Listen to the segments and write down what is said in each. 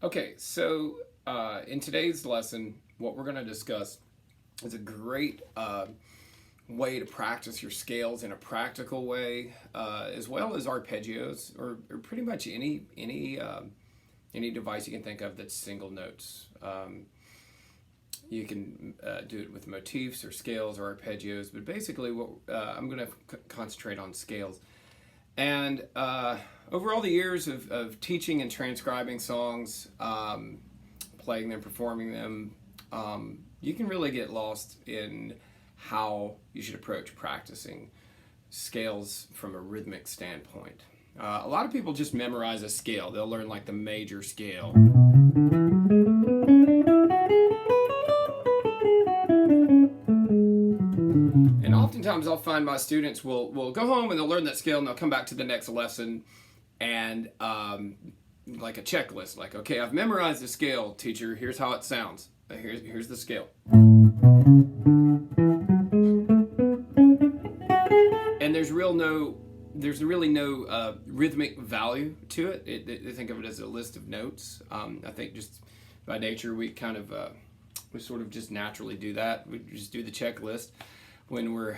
Okay, so in today's lesson, what we're going to discuss is a great way to practice your scales in a practical way, as well as arpeggios, or pretty much any device you can think of that's single notes. You can do it with motifs or scales or arpeggios, but basically, what I'm going to concentrate on scales. And over all the years of teaching and transcribing songs, playing them, performing them, you can really get lost in how you should approach practicing scales from a rhythmic standpoint. A lot of people just memorize a scale. They'll learn like the major scale. And oftentimes I'll find my students will go home and they'll learn that scale and they'll come back to the next lesson and like a checklist, like, okay, I've memorized the scale, teacher, here's how it sounds. Here's the scale. And there's really no rhythmic value to it. They think of it as a list of notes. I think just by nature we we sort of just naturally do that. We just do the checklist when we're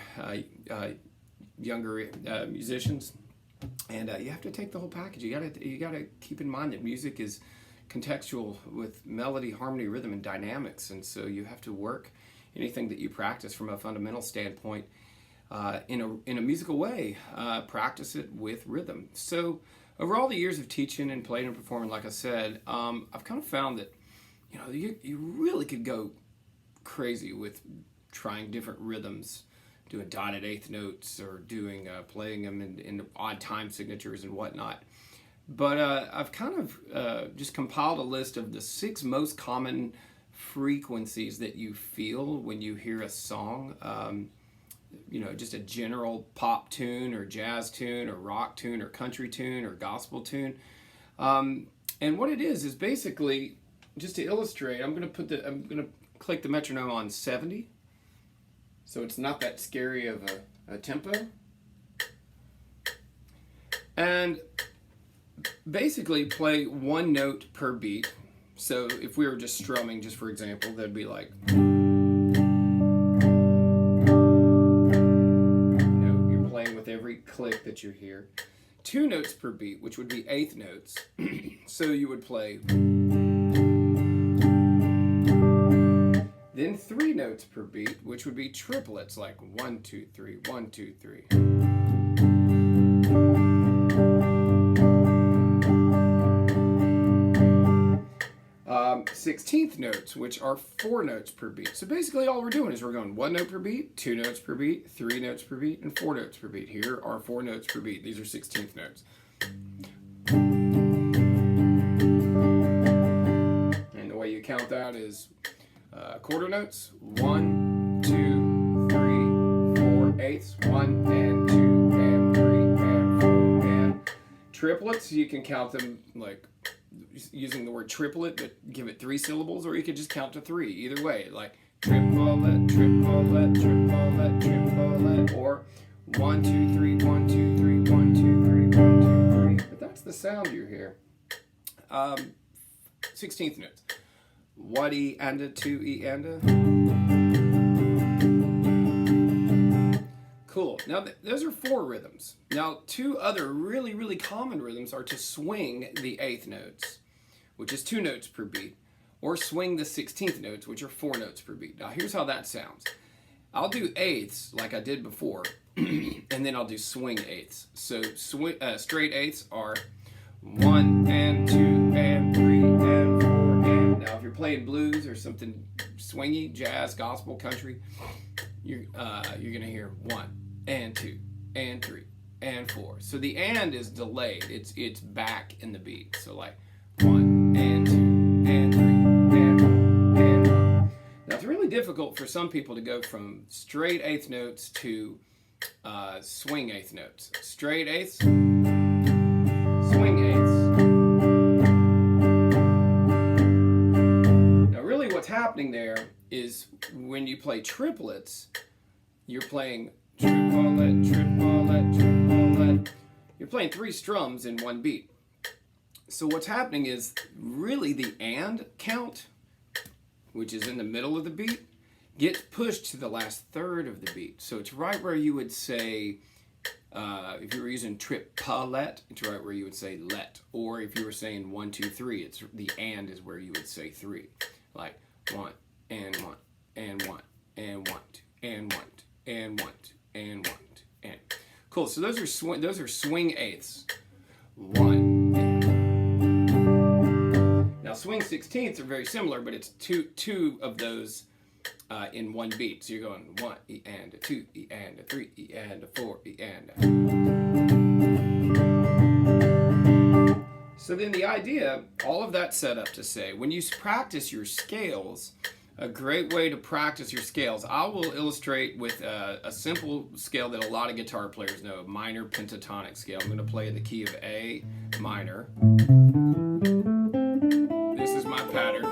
younger musicians, and you have to take the whole package. You gotta keep in mind that music is contextual with melody, harmony, rhythm, and dynamics, and so you have to work anything that you practice from a fundamental standpoint in a musical way. Practice it with rhythm. So over all the years of teaching and playing and performing, like I said, I've kind of found that you really could go crazy with trying different rhythms, doing dotted eighth notes, or doing playing them in odd time signatures and whatnot. But I've kind of just compiled a list of the 6 most common frequencies that you feel when you hear a song. Just a general pop tune or jazz tune or rock tune or country tune or gospel tune. And what it is basically, just to illustrate, I'm gonna click the metronome on 70, so it's not that scary of a tempo, and basically play one note per beat. So if we were just strumming, just for example, that'd be like, you're playing with every click that you hear. 2 notes per beat, which would be eighth notes. So you would play. Then 3 notes per beat, which would be triplets, like 1, 2, 3, 1, 2, 3. 16th notes, which are 4 notes per beat. So basically all we're doing is we're going 1 note per beat, 2 notes per beat, 3 notes per beat, and 4 notes per beat. Here are 4 notes per beat. These are 16th notes. And the way you count that is quarter notes, 1, 2, 3, 4 eighths, 1 and 2 and 3 and 4, and triplets, you can count them like using the word triplet, but give it 3 syllables, or you could just count to 3. Either way, like triplet, triplet, triplet, triplet, or 1, 2, 3, 1, 2, 3, 1, 2, 3, 1, 2, 3. But that's the sound you hear. 16th notes. 1 E and a 2 E and a. Cool. Now those are 4 rhythms. Now 2 other really, really common rhythms are to swing the 8th notes, which is 2 notes per beat, or swing the 16th notes, which are 4 notes per beat. Now here's how that sounds. I'll do eighths like I did before, and then I'll do swing eighths. So straight eighths are 1 and 2 and 3 and 4 and. Now if you're playing blues or something swingy, jazz, gospel, country, you're gonna hear 1 and 2 and 3 and 4. So the and is delayed. It's back in the beat. So like 1 and 2 and 3 and 4 and 1. Now it's really difficult for some people to go from straight eighth notes to swing eighth notes. Straight eighths, swing eighths. Now really what's happening there is when you play triplets, you're playing triplet, triplet, triplet. You're playing 3 strums in one beat. So what's happening is really the and count, which is in the middle of the beat, gets pushed to the last third of the beat. So it's right where you would say, if you were using triplet, it's right where you would say let. Or if you were saying 1, 2, 3, it's the and is where you would say 3. Like 1 and 1 and 1 and 1 and 1 and 1 and 1 and. Cool. So those are swing eighths. 1. Now swing sixteenths are very similar, but it's two of those in one beat. So you're going 1 E and a 2 E and a 3 E and a 4 E and a. So then the idea, all of that set up to say, when you practice your scales, a great way to practice your scales, I will illustrate with a simple scale that a lot of guitar players know, a minor pentatonic scale. I'm going to play the key of A minor. This is my pattern.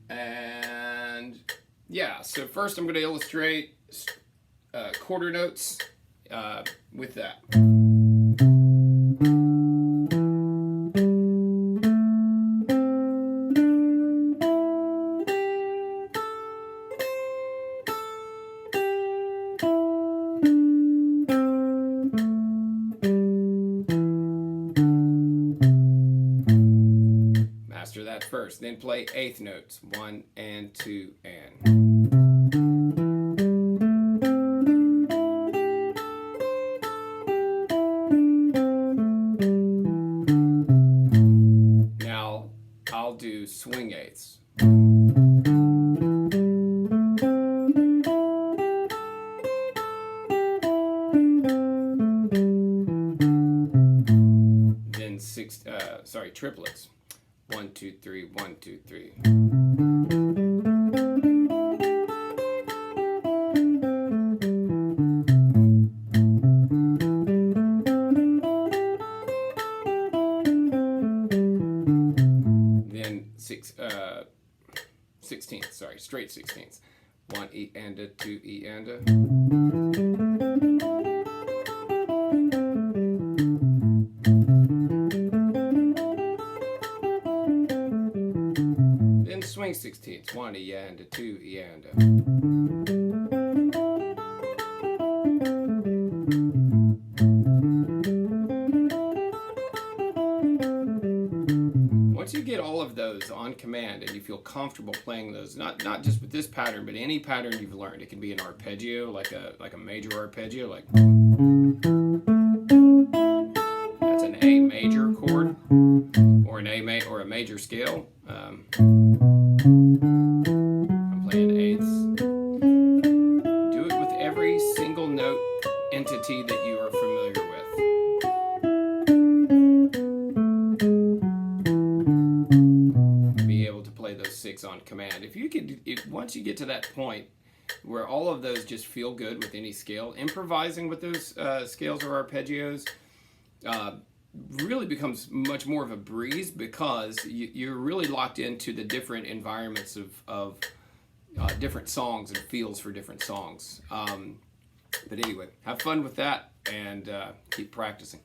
And yeah, so first I'm going to illustrate quarter notes with that. Master that first, then play eighth notes, 1 and 2 and. Now I'll do swing eighths. Then triplets. 1, 2, 3, 1, 2, 3. Then 16th, straight 16ths. 1 E and a, 2 E and a. Swing 16ths, 1 E and a, 2 E and a. Once you get all of those on command and you feel comfortable playing those, not just with this pattern, but any pattern you've learned, it can be an arpeggio, like a major arpeggio, like that's an A major chord, or or a major scale. I'm playing eighths. Do it with every single note entity that you are familiar with. Be able to play those 6 on command. Once you get to that point where all of those just feel good with any scale, improvising with those scales or arpeggios really becomes much more of a breeze, because you're really locked into the different environments of different songs and feels for different songs. But anyway, have fun with that and keep practicing.